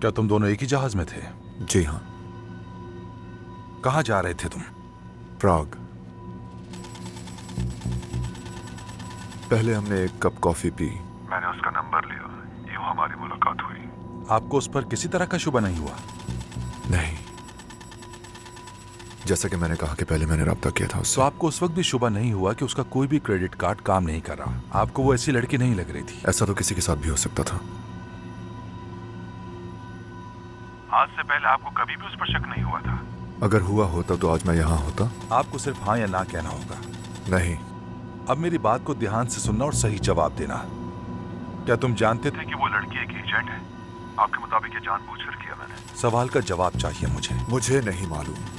क्या तुम दोनों एक ही जहाज में थे? जी हाँ। कहाँ जा रहे थे तुम? प्राग। पहले हमने एक कप कॉफी पी। मैंने उसका नंबर लिया, यूं हमारी मुलाकात हुई। आपको उस पर किसी तरह का शुबा नहीं हुआ? नहीं, जैसा कि मैंने कहा कि पहले मैंने रब्ता किया था उससे। तो आपको उस वक्त भी शुबा नहीं हुआ कि उसका कोई भी क्रेडिट कार्ड काम नहीं कर रहा? आपको वो ऐसी लड़की नहीं लग रही थी? ऐसा तो किसी के साथ भी हो सकता था। आज से पहले आपको कभी भी उस पर शक नहीं हुआ था? अगर हुआ होता तो आज मैं यहाँ होता। आपको सिर्फ हाँ या ना कहना होगा। नहीं। अब मेरी बात को ध्यान से सुनना और सही जवाब देना। क्या तुम जानते थे कि वो लड़की एक एजेंट है? आपके मुताबिक ये जानबूझकर किया मैंने? सवाल का जवाब चाहिए मुझे। मुझे नहीं मालूम।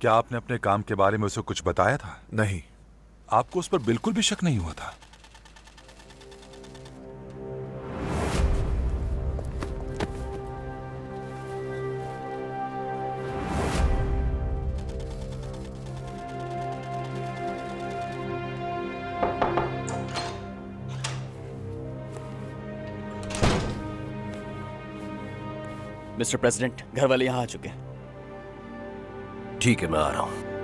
क्या आपने अपने काम के बारे में उसे कुछ बताया था? नहीं। आपको उस पर बिल्कुल भी शक नहीं हुआ था? मिस्टर प्रेसिडेंट, घर वाले यहाँ आ चुके हैं। ठीक है, मैं आ रहा हूं।